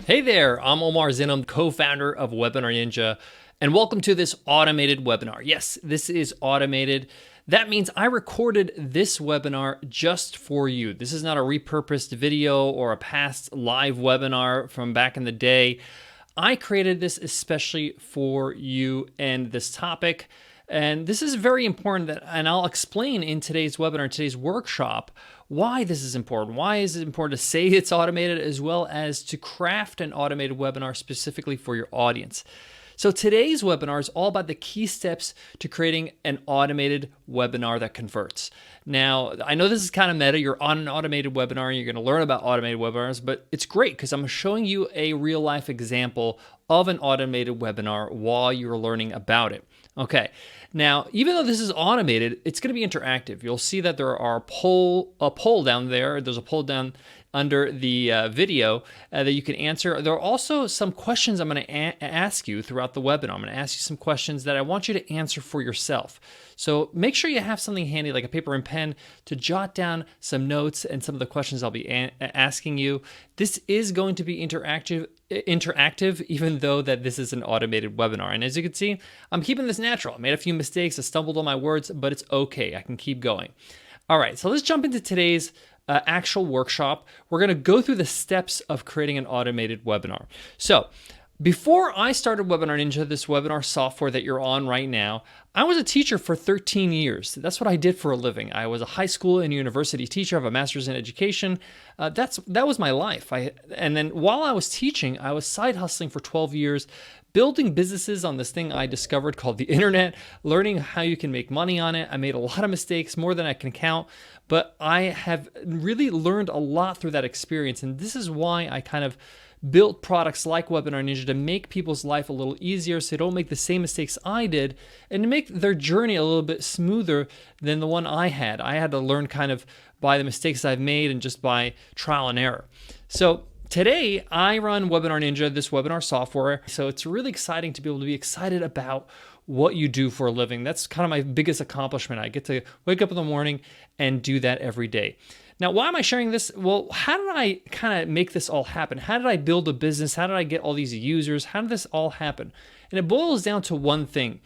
Hey there, I'm Omar Zinum, co-founder of Webinar Ninja, and welcome to this automated webinar. Yes, this is automated. That means I recorded this webinar just for you. This is not a repurposed video or a past live webinar from back in the day. I created this especially for you and this topic. And this is very important, and I'll explain in today's webinar, today's workshop, why this is important. Why is it important to say it's automated, as well as to craft an automated webinar specifically for your audience. So today's webinar is all about the key steps to creating an automated webinar that converts. Now, I know this is kind of meta. You're on an automated webinar and you're going to learn about automated webinars, but it's great because I'm showing you a real life example of an automated webinar while you're learning about it. Okay, now, even though this is automated, it's going to be interactive. You'll see that there are a poll down there. There's a poll down under the video that you can answer. There are also some questions I'm going to ask you throughout the webinar. I'm going to ask you some questions that I want you to answer for yourself. So make sure you have something handy like a paper and pen to jot down some notes and some of the questions I'll be asking you. This is going to be interactive, even though that this is an automated webinar. And as you can see, I'm keeping this natural. I made a few mistakes, I stumbled on my words, but it's okay. I can keep going. All right, so let's jump into today's actual workshop. We're going to go through the steps of creating an automated webinar. So before I started Webinar Ninja, this webinar software that you're on right now, I was a teacher for 13 years. That's what I did for a living. I was a high school and university teacher. I have a master's in education. That was my life. And then while I was teaching, I was side hustling for 12 years, building businesses on this thing I discovered called the internet, learning how you can make money on it. I made a lot of mistakes, more than I can count, but I have really learned a lot through that experience. And this is why I kind of built products like Webinar Ninja to make people's life a little easier so they don't make the same mistakes I did, and to make their journey a little bit smoother than the one I had. I had to learn kind of by the mistakes I've made and just by trial and error. So today, I run Webinar Ninja, this webinar software. So it's really exciting to be able to be excited about what you do for a living. That's kind of my biggest accomplishment. I get to wake up in the morning and do that every day. Now, why am I sharing this? Well, how did I kind of make this all happen? How did I build a business? How did I get all these users? How did this all happen? And it boils down to one thing.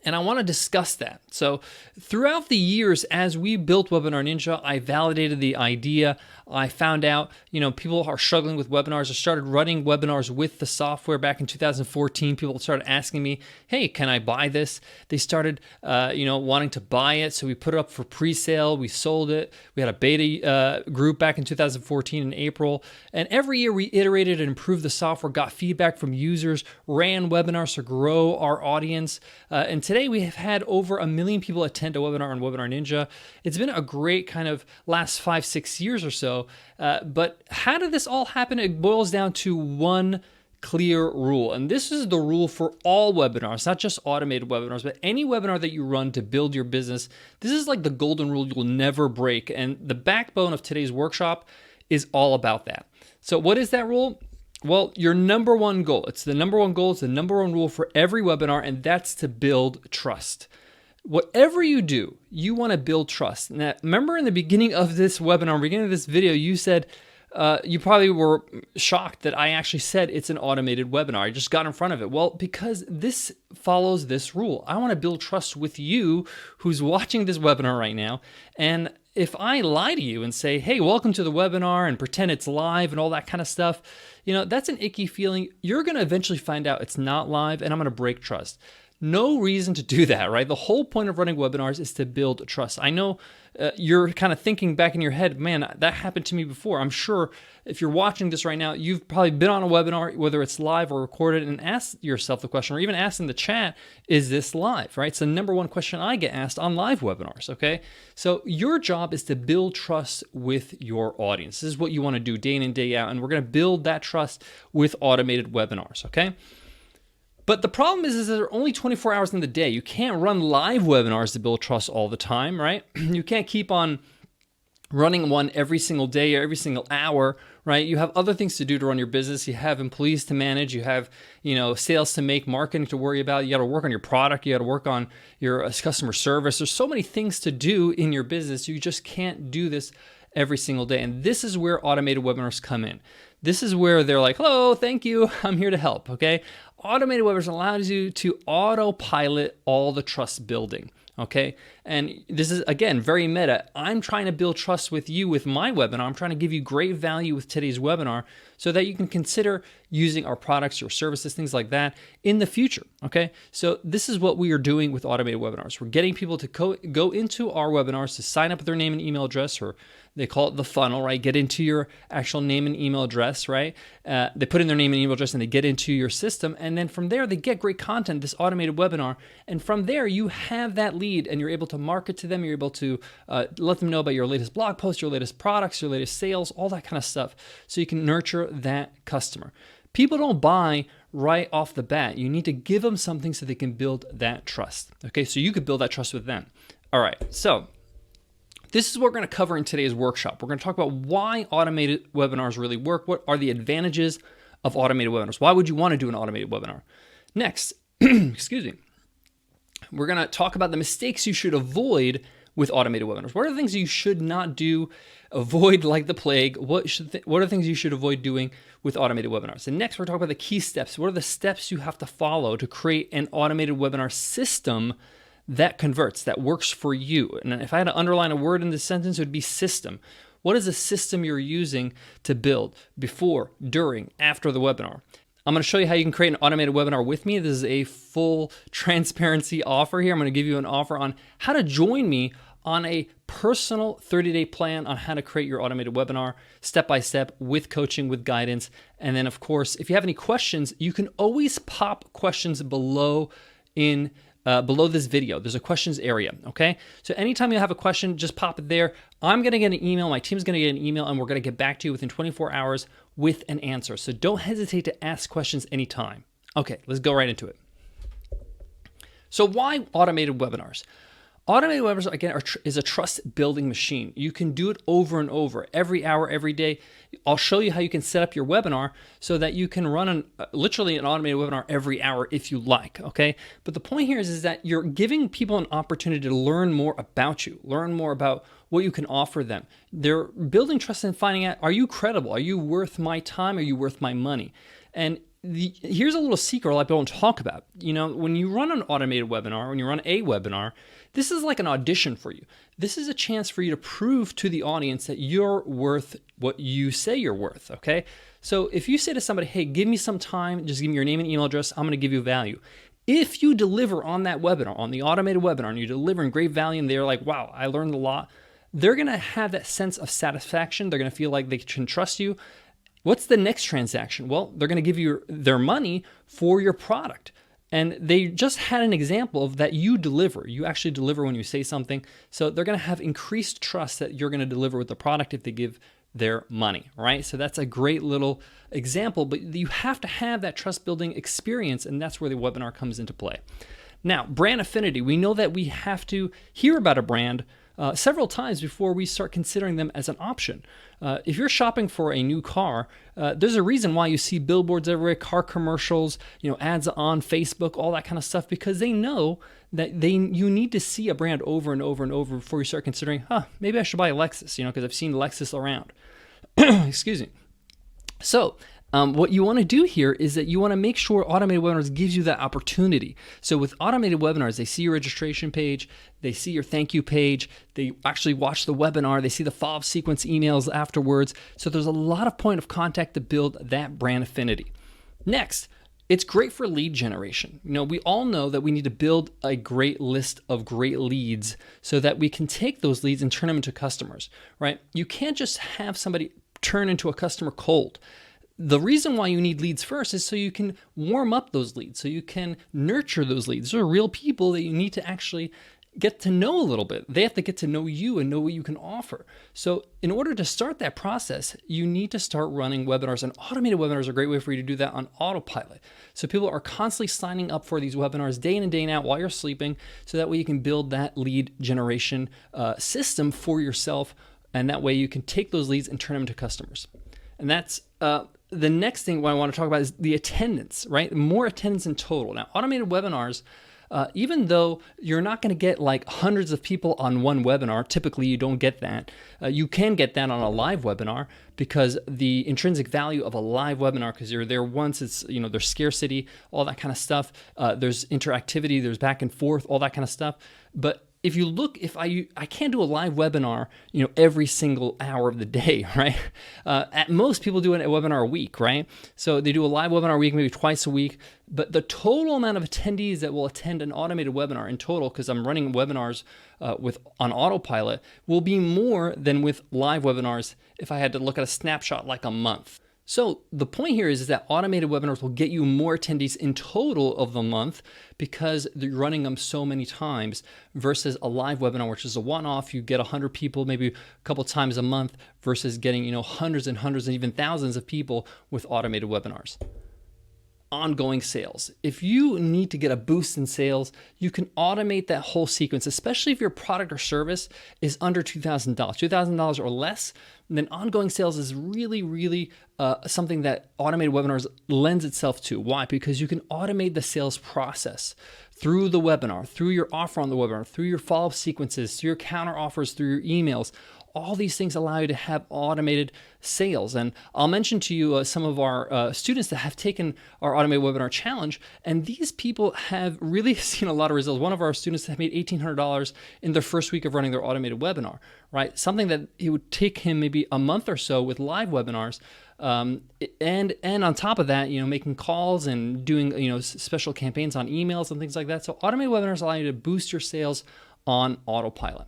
And I want to discuss that. So throughout the years, as we built Webinar Ninja, I validated the idea. I found out, people are struggling with webinars. I started running webinars with the software back in 2014. People started asking me, hey, can I buy this? They started, wanting to buy it. So we put it up for pre-sale. We sold it. We had a beta group back in 2014 in April. And every year we iterated and improved the software, got feedback from users, ran webinars to grow our audience. And today we have had over 1 million people attend a webinar on Webinar Ninja. It's been a great kind of last 5-6 years or so. But how did this all happen? It boils down to one clear rule. And this is the rule for all webinars, not just automated webinars, but any webinar that you run to build your business. This is like the golden rule you'll never break. And the backbone of today's workshop is all about that. So what is that rule? Well, your number one goal. It's the number one goal. It's the number one rule for every webinar, and that's to build trust. Whatever you do, you want to build trust. Now, remember in the beginning of this webinar, beginning of this video, you said, you probably were shocked that I actually said it's an automated webinar. I just got in front of it. Well, because this follows this rule. I want to build trust with you who's watching this webinar right now. And if I lie to you and say, hey, welcome to the webinar, and pretend it's live and all that kind of stuff, that's an icky feeling. You're going to eventually find out it's not live, and I'm going to break trust. No reason to do that, right? The whole point of running webinars is to build trust. I know you're kind of thinking back in your head, man, that happened to me before. I'm sure if you're watching this right now, you've probably been on a webinar, whether it's live or recorded, and asked yourself the question, or even asked in the chat, is this live, right? It's the number one question I get asked on live webinars, okay? So your job is to build trust with your audience. This is what you want to do day in and day out, and we're going to build that trust with automated webinars, okay? But the problem is there are only 24 hours in the day. You can't run live webinars to build trust all the time, right? You can't keep on running one every single day or every single hour, right? You have other things to do to run your business. You have employees to manage. You have, sales to make, marketing to worry about. You got to work on your product. You got to work on your customer service. There's so many things to do in your business. You just can't do this every single day. And this is where automated webinars come in. This is where they're like, hello, thank you, I'm here to help, okay? Automated webinars allows you to autopilot all the trust building, okay? And this is, again, very meta. I'm trying to build trust with you with my webinar. I'm trying to give you great value with today's webinar so that you can consider using our products or services, things like that in the future, okay? So this is what we are doing with automated webinars. We're getting people to go into our webinars to sign up with their name and email address, or they call it the funnel, right? Get into your actual name and email address, right? They put in their name and email address and they get into your system. And then from there, they get great content, this automated webinar. And from there, you have that lead and you're able to market to them. You're able to let them know about your latest blog post, your latest products, your latest sales, all that kind of stuff. So you can nurture that customer. People don't buy right off the bat. You need to give them something so they can build that trust. Okay, so you could build that trust with them. All right, so this is what we're going to cover in today's workshop. We're going to talk about why automated webinars really work. What are the advantages of automated webinars? Why would you want to do an automated webinar? Next, excuse me, we're going to talk about the mistakes you should avoid with automated webinars. What are the things you should not do, avoid like the plague? What are the things you should avoid doing with automated webinars? And next, we're talking about the key steps. What are the steps you have to follow to create an automated webinar system that converts, that works for you? And if I had to underline a word in this sentence, it would be system. What is the system you're using to build before, during, after the webinar? I'm going to show you how you can create an automated webinar with me. This is a full transparency offer here. I'm going to give you an offer on how to join me on a personal 30-day plan on how to create your automated webinar step-by-step with coaching, with guidance. And then, of course, if you have any questions, you can always pop questions below this video. There's a questions area, okay? So anytime you have a question, just pop it there. I'm gonna get an email, my team's gonna get an email, and we're gonna get back to you within 24 hours with an answer. So don't hesitate to ask questions anytime. Okay, let's go right into it. So why automated webinars? Automated webinars, again, is a trust building machine. You can do it over and over, every hour, every day. I'll show you how you can set up your webinar so that you can run literally an automated webinar every hour if you like, okay? But the point here is that you're giving people an opportunity to learn more about you, learn more about what you can offer them. They're building trust and finding out, are you credible? Are you worth my time? Are you worth my money? And here's a little secret a lot of people don't talk about. You know, when you run an automated webinar, when you run a webinar, this is like an audition for you. This is a chance for you to prove to the audience that you're worth what you say you're worth, okay? So if you say to somebody, hey, give me some time, just give me your name and email address, I'm gonna give you value. If you deliver on that webinar, on the automated webinar, and you're delivering great value and they're like, wow, I learned a lot, they're gonna have that sense of satisfaction. They're gonna feel like they can trust you. What's the next transaction? Well, they're going to give you their money for your product. And they just had an example of that you deliver. You actually deliver when you say something. So they're going to have increased trust that you're going to deliver with the product if they give their money, right? So that's a great little example, but you have to have that trust building experience, and that's where the webinar comes into play. Now, brand affinity. We know that we have to hear about a brand several times before we start considering them as an option. If you're shopping for a new car, there's a reason why you see billboards everywhere, car commercials, ads on Facebook, all that kind of stuff, because they know that you need to see a brand over and over and over before you start considering, maybe I should buy a Lexus, because I've seen Lexus around. Excuse me. So what you want to do here is that you want to make sure automated webinars gives you that opportunity. So with automated webinars, they see your registration page, they see your thank you page, they actually watch the webinar, they see the follow-up sequence emails afterwards. So there's a lot of point of contact to build that brand affinity. Next, it's great for lead generation. We all know that we need to build a great list of great leads so that we can take those leads and turn them into customers, right? You can't just have somebody turn into a customer cold. The reason why you need leads first is so you can warm up those leads, so you can nurture those leads. Those are real people that you need to actually get to know a little bit. They have to get to know you and know what you can offer. So in order to start that process, you need to start running webinars, and automated webinars are a great way for you to do that on autopilot. So people are constantly signing up for these webinars day in and day out while you're sleeping, so that way you can build that lead generation system for yourself, and that way you can take those leads and turn them into customers. And that's the next thing what I want to talk about is the attendance, right? More attendance in total. Now, automated webinars, even though you're not going to get like hundreds of people on one webinar. Typically, you don't get that. You can get that on a live webinar because the intrinsic value of a live webinar, because you're there once, it's, there's scarcity, all that kind of stuff. There's interactivity, there's back and forth, all that kind of stuff. But if you look, I can't do a live webinar, every single hour of the day, right? At most, people do a webinar a week, right? So they do a live webinar a week, maybe twice a week. But the total amount of attendees that will attend an automated webinar in total, because I'm running webinars on autopilot, will be more than with live webinars if I had to look at a snapshot like a month. So the point here is that automated webinars will get you more attendees in total of the month because you're running them so many times versus a live webinar, which is a one-off. You get 100 people maybe a couple times a month versus getting hundreds and hundreds and even thousands of people with automated webinars. Ongoing sales. If you need to get a boost in sales, you can automate that whole sequence, especially if your product or service is under $2,000, $2,000 or less. Then ongoing sales is really, really something that automated webinars lends itself to. Why? Because you can automate the sales process through the webinar, through your offer on the webinar, through your follow-up sequences, through your counter offers, through your emails. All these things allow you to have automated sales. And I'll mention to you some of our students that have taken our automated webinar challenge. And these people have really seen a lot of results. One of our students have made $1,800 in the first week of running their automated webinar, right? Something that it would take him maybe a month or so with live webinars. And on top of that, making calls and doing, special campaigns on emails and things like that. So automated webinars allow you to boost your sales on autopilot.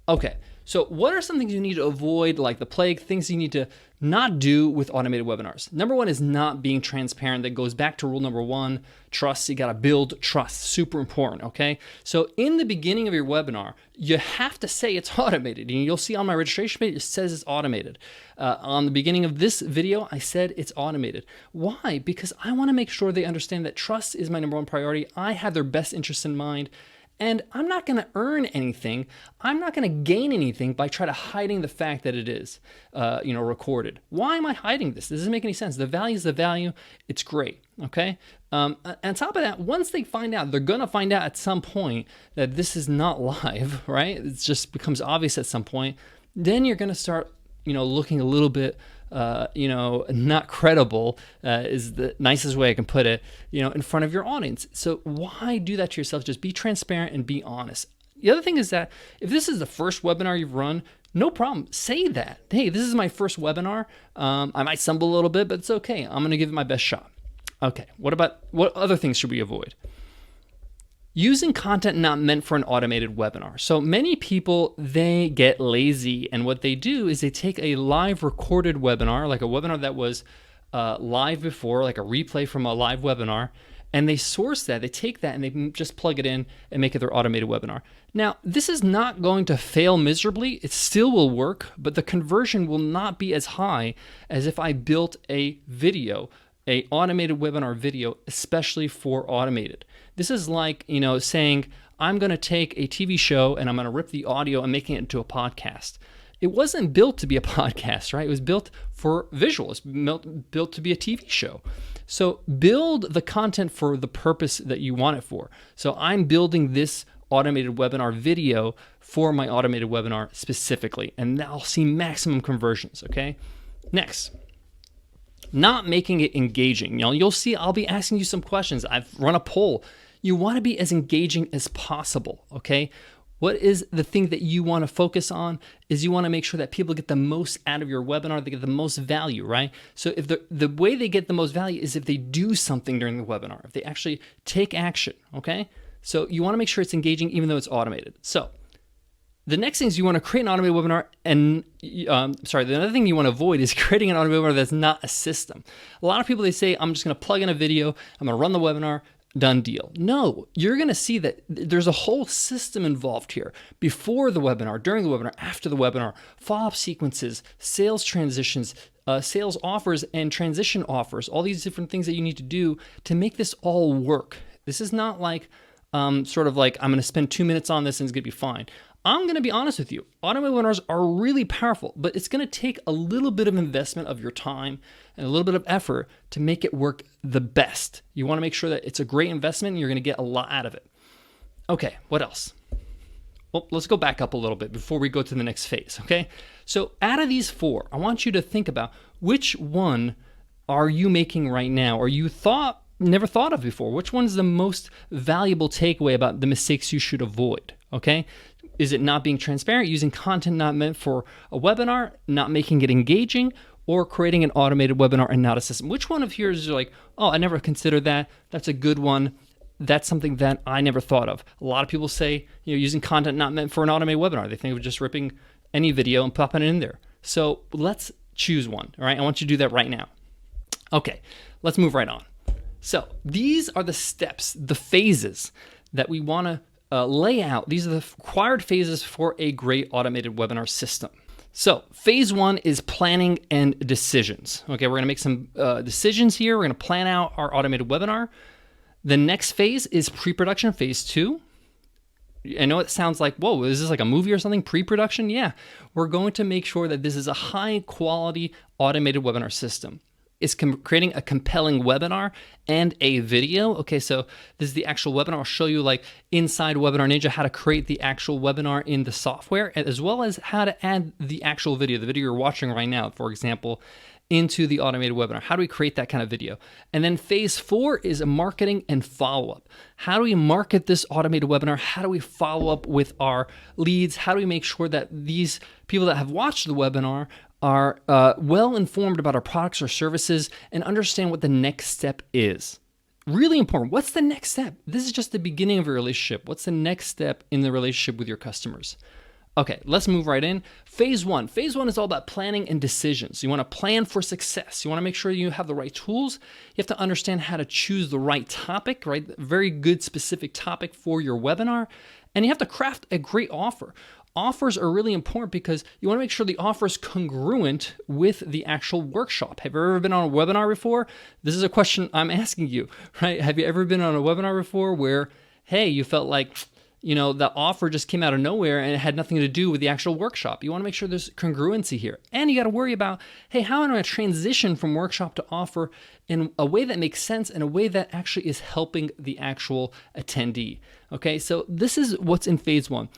Okay. So what are some things you need to avoid, like the plague, things you need to not do with automated webinars? Number one is not being transparent. That goes back to rule number one, trust. You got to build trust. Super important, okay? So in the beginning of your webinar, you have to say it's automated. And you'll see on my registration page, it says it's automated. On the beginning of this video, I said it's automated. Why? Because I want to make sure they understand that trust is my number one priority. I have their best interest in mind. And I'm not going to earn anything. I'm not going to gain anything by trying to hiding the fact that it is, recorded. Why am I hiding this? This doesn't make any sense. The value is the value. It's great. Okay. On top of that, once they find out, they're going to find out at some point that this is not live, right? It just becomes obvious at some point. Then you're going to start, looking a little bit not credible is the nicest way I can put it, in front of your audience. So why do that to yourself? Just be transparent and be honest. The other thing is that if this is the first webinar you've run, no problem. Say that. Hey, this is my first webinar. I might stumble a little bit, but it's okay. I'm going to give it my best shot. Okay. What other things should we avoid? Using content not meant for an automated webinar. So many people, they get lazy, and what they do is they take a live recorded webinar, like a webinar that was live before, like a replay from a live webinar, and they source that, they take that and they just plug it in and make it their automated webinar. Now, this is not going to fail miserably. It still will work, but the conversion will not be as high as if I built a video, a automated webinar video, especially for automated. This is like, saying, I'm going to take a TV show and I'm going to rip the audio and making it into a podcast. It wasn't built to be a podcast, right? It was built for visual. It's built to be a TV show. So build the content for the purpose that you want it for. So I'm building this automated webinar video for my automated webinar specifically, and I'll see maximum conversions, okay? Next. Not making it engaging. You'll see I'll be asking you some questions. I've run a poll. You want to be as engaging as possible, okay? What is the thing that you want to focus on is you want to make sure that people get the most out of your webinar, they get the most value, right? So if the way they get the most value is if they do something during the webinar, if they actually take action, okay? So you want to make sure it's engaging even though it's automated. So the next thing is you want to create an automated webinar, and the other thing you want to avoid is creating an automated webinar that's not a system. A lot of people, they say, I'm just going to plug in a video, I'm going to run the webinar, done deal. No, you're going to see that there's a whole system involved here. Before the webinar, during the webinar, after the webinar, follow-up sequences, sales transitions, sales offers and transition offers, all these different things that you need to do to make this all work. This is not like I'm going to spend 2 minutes on this and it's going to be fine. I'm going to be honest with you. Automated webinars are really powerful, but it's going to take a little bit of investment of your time and a little bit of effort to make it work the best. You want to make sure that it's a great investment and you're going to get a lot out of it. Okay, what else? Well, let's go back up a little bit before we go to the next phase, okay? So out of these four, I want you to think about which one are you making right now, or you never thought of before? Which one's the most valuable takeaway about the mistakes you should avoid, okay? Is it not being transparent, using content not meant for a webinar, not making it engaging, or creating an automated webinar and not a system? Which one of yours is like, oh, I never considered that. That's a good one. That's something that I never thought of. A lot of people say, using content not meant for an automated webinar. They think of just ripping any video and popping it in there. So let's choose one, all right? I want you to do that right now. Okay, let's move right on. So these are the steps, the phases that we want to lay out. These are the required phases for a great automated webinar system. So phase one is planning and decisions. Okay, we're going to make some decisions here. We're going to plan out our automated webinar. The next phase is pre-production, phase two. I know it sounds like, whoa, is this like a movie or something? Pre-production? Yeah, we're going to make sure that this is a high quality automated webinar system. It's creating a compelling webinar and a video. Okay, so this is the actual webinar. I'll show you like inside Webinar Ninja how to create the actual webinar in the software, as well as how to add the actual video, the video you're watching right now, for example, into the automated webinar. How do we create that kind of video? And then phase four is a marketing and follow-up. How do we market this automated webinar? How do we follow up with our leads? How do we make sure that these people that have watched the webinar are well informed about our products or services and understand what the next step is? Really important. What's the next step? This is just the beginning of your relationship. What's the next step in the relationship with your customers? Okay, let's move right in. Phase one. Phase one is all about planning and decisions. You want to plan for success. You want to make sure you have the right tools. You have to understand how to choose the right topic, right? Very good specific topic for your webinar. And you have to craft a great offer. Offers are really important because you want to make sure the offer is congruent with the actual workshop. Have you ever been on a webinar before? This is a question I'm asking you, right? Have you ever been on a webinar before where, hey, you felt like, the offer just came out of nowhere and it had nothing to do with the actual workshop? You want to make sure there's congruency here. And you got to worry about, hey, how am I going to transition from workshop to offer in a way that makes sense, in a way that actually is helping the actual attendee? Okay, so this is what's in phase one.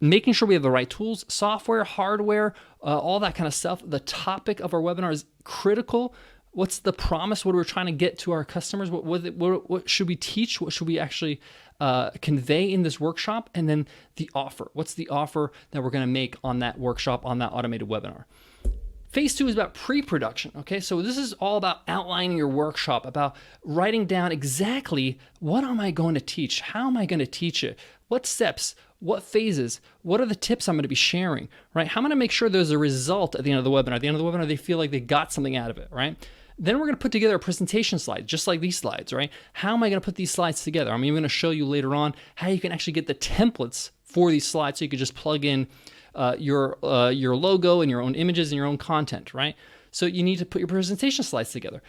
Making sure we have the right tools, software, hardware, all that kind of stuff. The topic of our webinar is critical. What's the promise? What are we trying to get to our customers? What should we teach? What should we actually convey in this workshop? And then the offer. What's the offer that we're going to make on that workshop, on that automated webinar? Phase two is about pre-production, okay? So this is all about outlining your workshop, about writing down exactly what am I going to teach? How am I going to teach it? What steps? What phases? What are the tips I'm going to be sharing, right? How am I going to make sure there's a result at the end of the webinar? At the end of the webinar, they feel like they got something out of it, right? Then we're going to put together a presentation slide, just like these slides, right? How am I going to put these slides together? I'm even going to show you later on how you can actually get the templates for these slides so you can just plug in your logo and your own images and your own content, right? So you need to put your presentation slides together.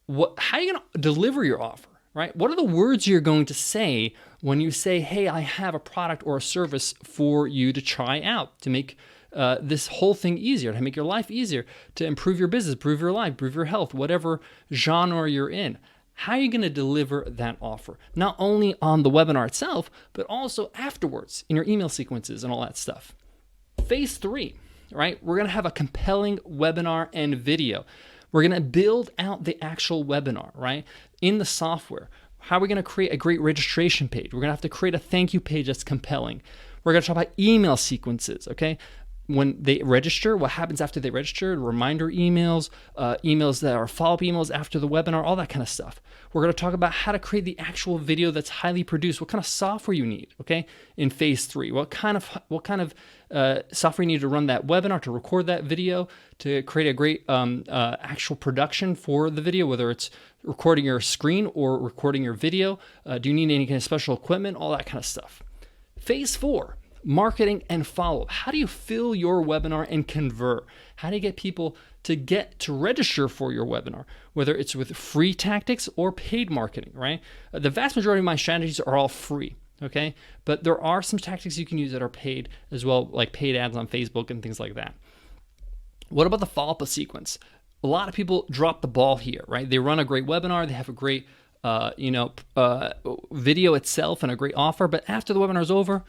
How are you going to deliver your offer, right? What are the words you're going to say when you say, hey, I have a product or a service for you to try out to make this whole thing easier, to make your life easier, to improve your business, improve your life, improve your health, whatever genre you're in? How are you going to deliver that offer? Not only on the webinar itself, but also afterwards in your email sequences and all that stuff. Phase three, right? We're going to have a compelling webinar and video. We're going to build out the actual webinar, right? In the software. How are we going to create a great registration page? We're going to have to create a thank you page that's compelling. We're going to talk about email sequences, okay? When they register, what happens after they register, reminder emails, emails that are follow-up emails after the webinar, all that kind of stuff. We're going to talk about how to create the actual video that's highly produced, what kind of software you need, okay, in phase three. What kind of software you need to run that webinar, to record that video, to create a great actual production for the video, whether it's recording your screen or recording your video. Do you need any kind of special equipment, all that kind of stuff. Phase four. Marketing and follow-up. How do you fill your webinar and convert? How do you get people to register for your webinar, whether it's with free tactics or paid marketing, right? The vast majority of my strategies are all free, okay? But there are some tactics you can use that are paid as well, like paid ads on Facebook and things like that. What about the follow-up sequence? A lot of people drop the ball here, right? They run a great webinar, they have a great video itself and a great offer, but after the webinar is over,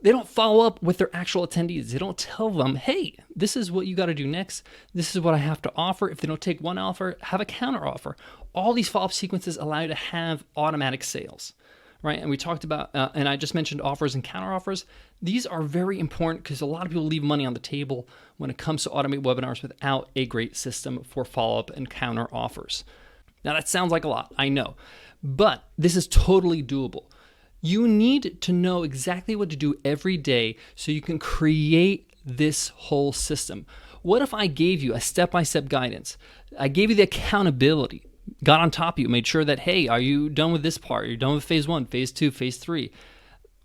they don't follow up with their actual attendees. They don't tell them, hey, this is what you got to do next. This is what I have to offer. If they don't take one offer, have a counter offer. All these follow-up sequences allow you to have automatic sales, right? And we talked about, and I just mentioned offers and counter offers. These are very important because a lot of people leave money on the table when it comes to automated webinars without a great system for follow-up and counter offers. Now that sounds like a lot, I know, but this is totally doable. You need to know exactly what to do every day so you can create this whole system. What if I gave you a step-by-step guidance? I gave you the accountability, got on top of you, made sure that, hey, are you done with this part? Are you done with phase 1, phase 2, phase 3?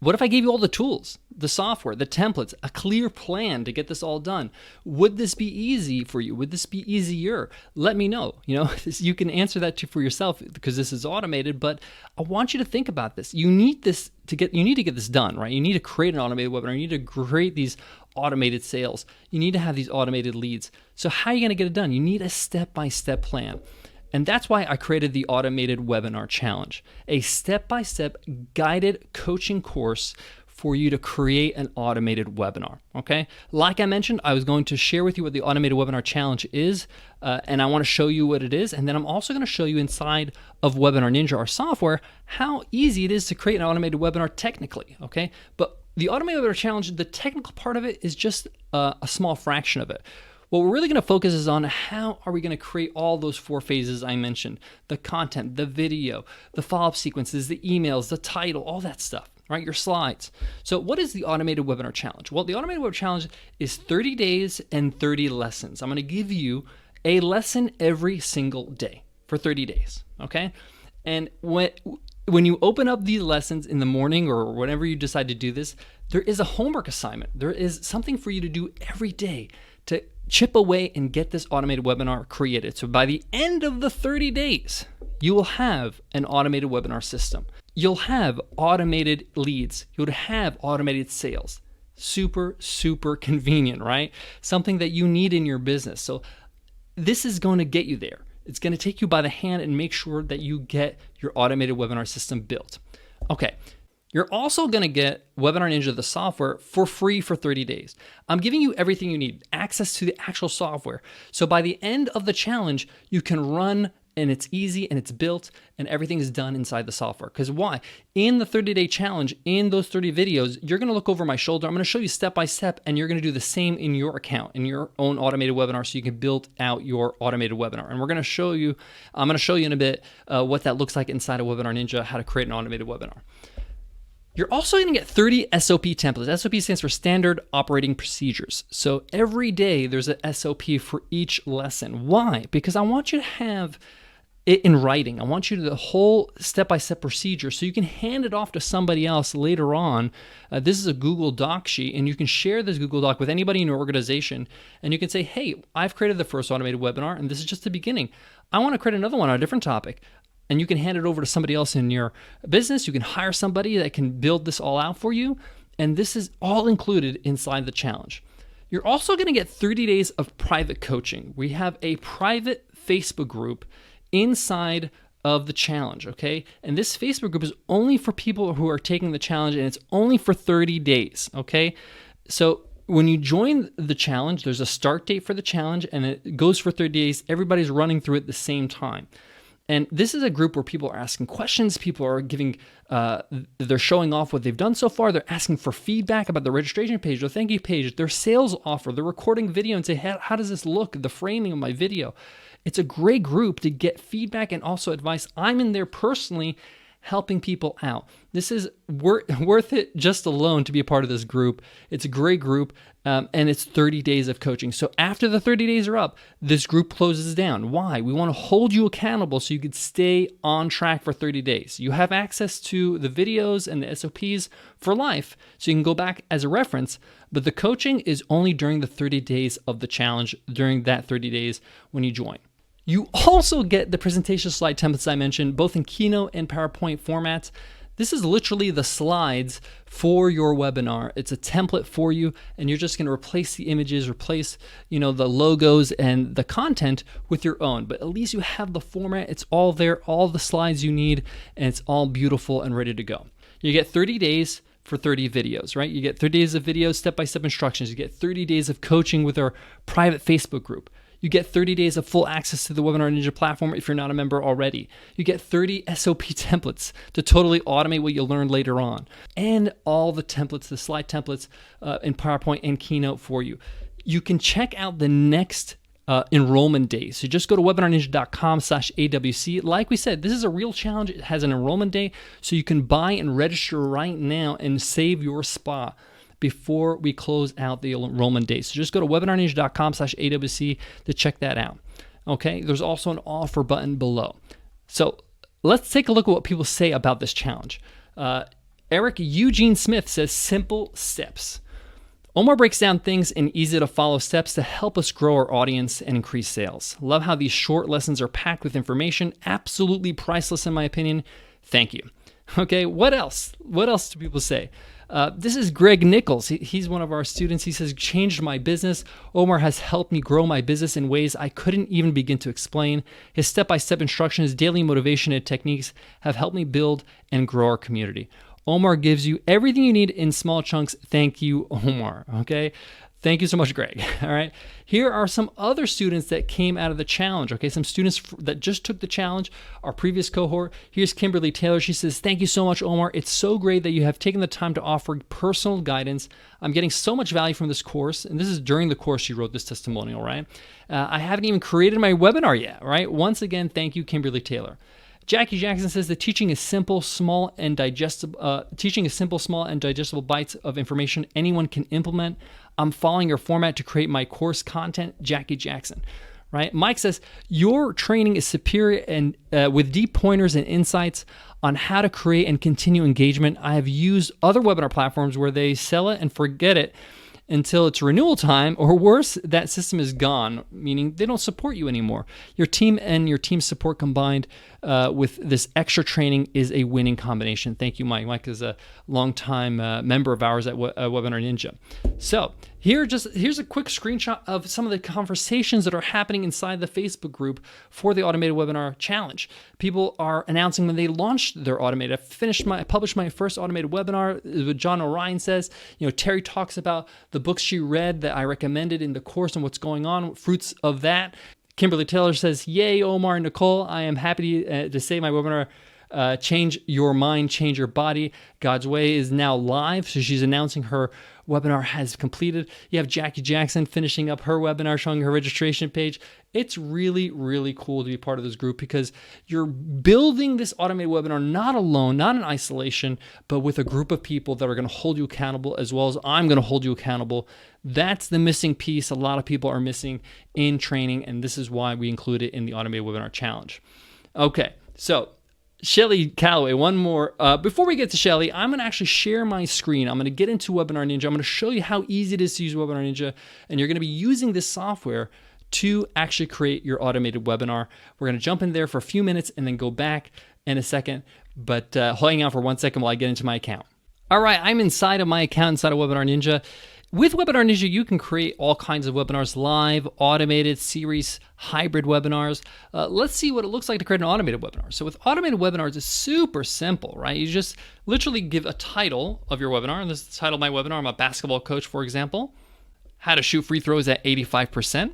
What if I gave you all the tools, the software, the templates, a clear plan to get this all done? Would this be easy for you? Would this be easier? Let me know. You can answer that for yourself because this is automated, but I want you to think about this. You need to get this done, right? You need to create an automated webinar. You need to create these automated sales. You need to have these automated leads. So how are you going to get it done? You need a step-by-step plan. And that's why I created the Automated Webinar Challenge, a step-by-step guided coaching course for you to create an automated webinar, okay? Like I mentioned, I was going to share with you what the Automated Webinar Challenge is, and I want to show you what it is, and then I'm also going to show you inside of Webinar Ninja, our software, how easy it is to create an automated webinar technically, okay? But the Automated Webinar Challenge, the technical part of it is just a small fraction of it. What we're really going to focus is on how are we going to create all those 4 phases I mentioned: the content, the video, the follow-up sequences, the emails, the title, all that stuff, right? Your slides. So what is the Automated Webinar Challenge? Well, the Automated Webinar Challenge is 30 days and 30 lessons. I'm going to give you a lesson every single day for 30 days, okay? And when you open up these lessons in the morning or whenever you decide to do this, there is a homework assignment. There is something for you to do every day to chip away and get this automated webinar created. So by the end of the 30 days, you will have an automated webinar system. You'll have automated leads. You'll have automated sales. Super, super convenient, right? Something that you need in your business. So this is going to get you there. It's going to take you by the hand and make sure that you get your automated webinar system built. Okay. You're also going to get Webinar Ninja, the software, for free for 30 days. I'm giving you everything you need, access to the actual software. So by the end of the challenge, you can run and it's easy and it's built and everything is done inside the software. Because why? In the 30-day challenge, in those 30 videos, you're going to look over my shoulder. I'm going to show you step by step, and you're going to do the same in your account, in your own automated webinar, so you can build out your automated webinar. And I'm going to show you in a bit what that looks like inside of Webinar Ninja, how to create an automated webinar. You're also going to get 30 SOP templates. SOP stands for Standard Operating Procedures. So every day there's a SOP for each lesson. Why? Because I want you to have it in writing. I want you to the whole step-by-step procedure so you can hand it off to somebody else later on. This is a Google Doc sheet, and you can share this Google Doc with anybody in your organization, and you can say, hey, I've created the first automated webinar, and this is just the beginning. I want to create another one on a different topic. And you can hand it over to somebody else in your business. You can hire somebody that can build this all out for you. And this is all included inside the challenge. You're also going to get 30 days of private coaching. We have a private Facebook group inside of the challenge, okay? And this Facebook group is only for people who are taking the challenge, and it's only for 30 days, okay? So when you join the challenge, there's a start date for the challenge, and it goes for 30 days. Everybody's running through it at the same time. And this is a group where people are asking questions, people are giving, they're showing off what they've done so far, they're asking for feedback about the registration page, their thank you page, their sales offer, they're recording video and say, how does this look, the framing of my video. It's a great group to get feedback and also advice. I'm in there personally helping people out. This is worth it just alone to be a part of this group. It's a great group, and it's 30 days of coaching. So after the 30 days are up, this group closes down. Why? We want to hold you accountable so you could stay on track for 30 days. You have access to the videos and the SOPs for life, so you can go back as a reference, but the coaching is only during the 30 days of the challenge, during that 30 days when you join. You also get the presentation slide templates I mentioned, both in Keynote and PowerPoint formats. This is literally the slides for your webinar. It's a template for you, and you're just going to replace the images, replace, the logos and the content with your own. But at least you have the format. It's all there, all the slides you need, and it's all beautiful and ready to go. You get 30 days for 30 videos, right? You get 30 days of videos, step-by-step instructions. You get 30 days of coaching with our private Facebook group. You get 30 days of full access to the Webinar Ninja platform if you're not a member already. You get 30 SOP templates to totally automate what you'll learn later on. And all the templates, the slide templates in PowerPoint and Keynote for you. You can check out the next enrollment day. So just go to webinarninja.com/AWC. Like we said, this is a real challenge. It has an enrollment day, so you can buy and register right now and save your spot before we close out the enrollment day. So just go to webinarninja.com/AWC to check that out. Okay, there's also an offer button below. So let's take a look at what people say about this challenge. Eric Eugene Smith says, simple steps. Omar breaks down things in easy to follow steps to help us grow our audience and increase sales. Love how these short lessons are packed with information. Absolutely priceless in my opinion. Thank you. Okay, what else? What else do people say? This is Greg Nichols. He's one of our students. He says, changed my business. Omar has helped me grow my business in ways I couldn't even begin to explain. His step-by-step instructions, daily motivation, and techniques have helped me build and grow our community. Omar gives you everything you need in small chunks. Thank you, Omar. Okay. Thank you so much, Greg. All right. Here are some other students that came out of the challenge. Okay. Some students that just took the challenge, our previous cohort. Here's Kimberly Taylor. She says, thank you so much, Omar. It's so great that you have taken the time to offer personal guidance. I'm getting so much value from this course. And this is during the course she wrote this testimonial, right? I haven't even created my webinar yet, right? Once again, thank you, Kimberly Taylor. Jackie Jackson says the teaching is simple, small, and digestible. Bites of information anyone can implement. I'm following your format to create my course content. Jackie Jackson, right? Mike says your training is superior and with deep pointers and insights on how to create and continue engagement. I have used other webinar platforms where they sell it and forget it until it's renewal time, or worse, that system is gone, meaning they don't support you anymore. Your team and your team support combined with this extra training is a winning combination. Thank you, Mike. Mike is a longtime member of ours at Webinar Ninja. So here's a quick screenshot of some of the conversations that are happening inside the Facebook group for the Automated Webinar Challenge. People are announcing when they launched their automated. I published my first automated webinar. What John Orion says, Terry talks about the books she read that I recommended in the course and what's going on, fruits of that. Kimberly Taylor says, yay, Omar and Nicole. I am happy to say my webinar, Change Your Mind, Change Your Body, God's Way, is now live. So she's announcing her webinar has completed. You have Jackie Jackson finishing up her webinar, showing her registration page. It's really, really cool to be part of this group because you're building this automated webinar not alone, not in isolation, but with a group of people that are going to hold you accountable as well as I'm going to hold you accountable. That's the missing piece a lot of people are missing in training, and this is why we include it in the Automated Webinar Challenge. Okay, so Shelly Calloway, one more. Before we get to Shelly, I'm going to actually share my screen. I'm going to get into Webinar Ninja. I'm going to show you how easy it is to use Webinar Ninja, and you're going to be using this software to actually create your automated webinar. We're going to jump in there for a few minutes and then go back in a second, but hang out for 1 second while I get into my account. All right, I'm inside of my account inside of Webinar Ninja. With Webinar Ninja, you can create all kinds of webinars, live, automated, series, hybrid webinars. Let's see what it looks like to create an automated webinar. So with automated webinars, it's super simple, right? You just literally give a title of your webinar. And this is the title of my webinar. I'm a basketball coach, for example. How to shoot free throws at 85%.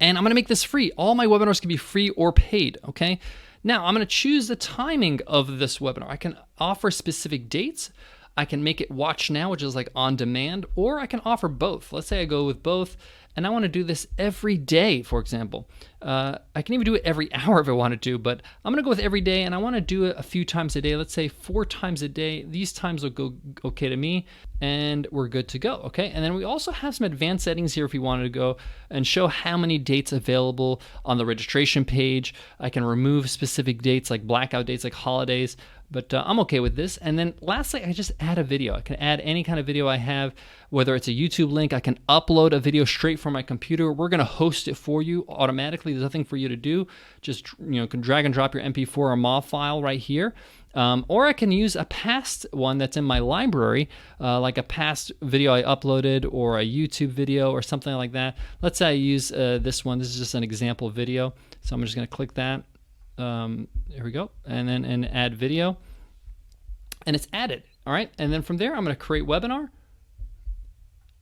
And I'm going to make this free. All my webinars can be free or paid, okay? Now, I'm going to choose the timing of this webinar. I can offer specific dates. I can make it watch now, which is like on demand, or I can offer both. Let's say I go with both, and I want to do this every day, for example. I can even do it every hour if I wanted to, but I'm going to go with every day, and I want to do it a few times a day. Let's say 4 times a day. These times will go okay to me, and we're good to go, okay? And then we also have some advanced settings here if you wanted to go and show how many dates available on the registration page. I can remove specific dates like blackout dates like holidays, but I'm okay with this. And then lastly, I just add a video. I can add any kind of video I have, whether it's a YouTube link. I can upload a video straight from my computer. We're going to host it for you automatically. There's nothing for you to do. Just can drag and drop your MP4 or MAV file right here. Or I can use a past one that's in my library, like a past video I uploaded or a YouTube video or something like that. Let's say I use this one. This is just an example video. So I'm just going to click that. Here we go. And then add video. And it's added. All right. And then from there, I'm going to create webinar.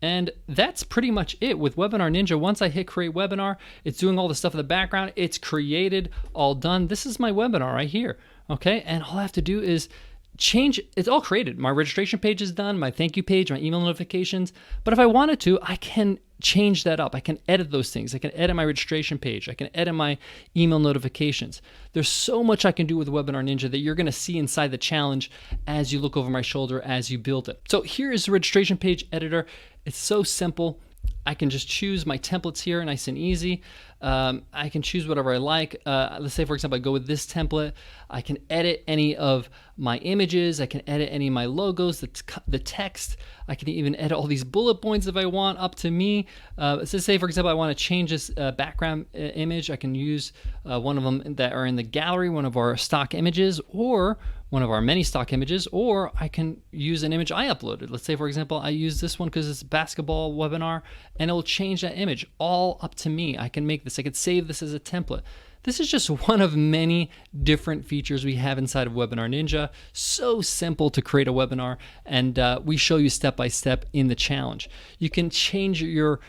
And that's pretty much it with Webinar Ninja. Once I hit create webinar, it's doing all the stuff in the background. It's created, all done. This is my webinar right here. Okay. And all I have to do is change. It's all created. My registration page is done, my thank you page, my email notifications. But if I wanted to, I can change that up. I can edit those things. I can edit my registration page. I can edit my email notifications. There's so much I can do with Webinar Ninja that you're going to see inside the challenge as you look over my shoulder as you build it. So here is the registration page editor. It's so simple. I can just choose my templates here, nice and easy. I can choose whatever I like. Let's say, for example, I go with this template. I can edit any of my images. I can edit any of my logos, the text. I can even edit all these bullet points if I want, up to me. Let's just say, for example, I want to change this background image. I can use one of them that are in the gallery, one of our stock images, or one of our many stock images, or I can use an image I uploaded. Let's say, for example, I use this one because it's a basketball webinar, and it'll change that image, all up to me. I can make this. I could save this as a template. This is just one of many different features we have inside of Webinar Ninja. So simple to create a webinar, and we show you step by step in the challenge. You can change your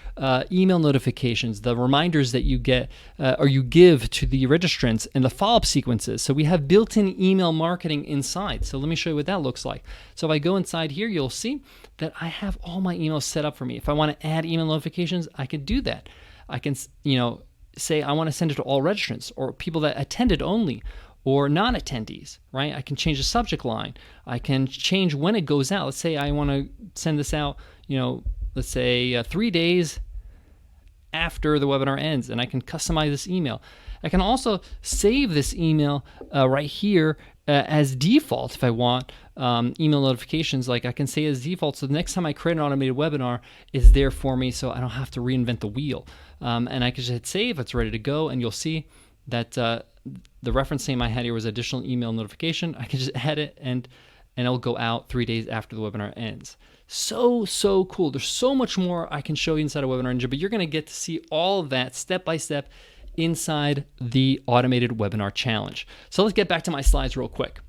email notifications, the reminders that you get or you give to the registrants, and the follow-up sequences. So we have built-in email marketing inside. So let me show you what that looks like. So if I go inside here, you'll see that I have all my emails set up for me. If I want to add email notifications, I can do that. I can, say I want to send it to all registrants or people that attended only or non-attendees, right? I can change the subject line. I can change when it goes out. Let's say I want to send this out, let's say 3 days after the webinar ends, and I can customize this email. I can also save this email right here as default if I want email notifications. Like I can say as default, so the next time I create an automated webinar, it's there for me, so I don't have to reinvent the wheel. And I can just hit save, it's ready to go, and you'll see that the reference name I had here was additional email notification. I can just add it, and it'll go out 3 days after the webinar ends. So cool. There's so much more I can show you inside of Webinar Ninja, but you're going to get to see all of that step by step inside the automated webinar challenge. So let's get back to my slides real quick.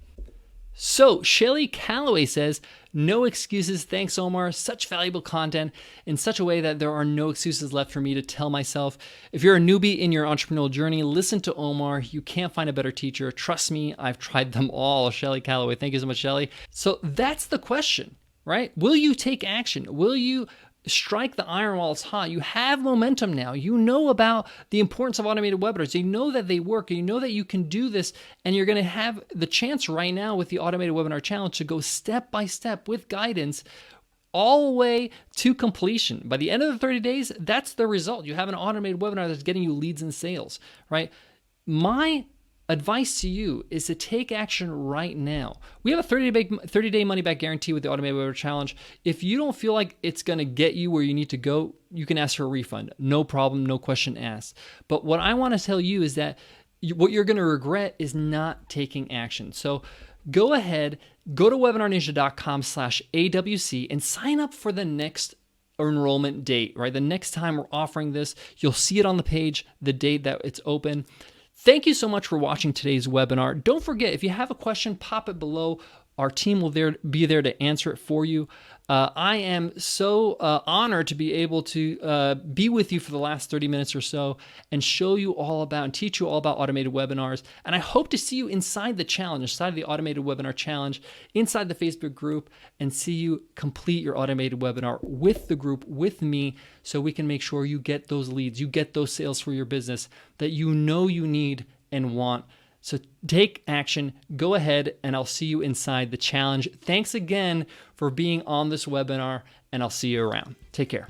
So Shelly Calloway says, no excuses. Thanks, Omar. Such valuable content in such a way that there are no excuses left for me to tell myself. If you're a newbie in your entrepreneurial journey, listen to Omar. You can't find a better teacher. Trust me, I've tried them all. Shelly Calloway. Thank you so much, Shelly. So that's the question, right? Will you take action? Will you strike the iron while it's hot? You have momentum now. You know about the importance of automated webinars. You know that they work. You know that you can do this, and you're going to have the chance right now with the automated webinar challenge to go step by step with guidance all the way to completion. By the end of the 30 days, that's the result. You have an automated webinar that's getting you leads and sales, right? My advice to you is to take action right now. We have a 30-day money-back guarantee with the Automated Webinar Challenge. If you don't feel like it's going to get you where you need to go, you can ask for a refund. No problem, no question asked. But what I want to tell you is that what you're going to regret is not taking action. So go ahead, go to webinarninja.com/AWC and sign up for the next enrollment date, right? The next time we're offering this, you'll see it on the page, the date that it's open. Thank you so much for watching today's webinar. Don't forget, if you have a question, pop it below. Our team will be there to answer it for you. I am so honored to be able to be with you for the last 30 minutes or so and show you all about and teach you all about automated webinars. And I hope to see you inside the challenge, inside the Automated Webinar Challenge, inside the Facebook group, and see you complete your automated webinar with the group, with me, so we can make sure you get those leads, you get those sales for your business that you know you need and want. So take action, go ahead, and I'll see you inside the challenge. Thanks again for being on this webinar, and I'll see you around. Take care.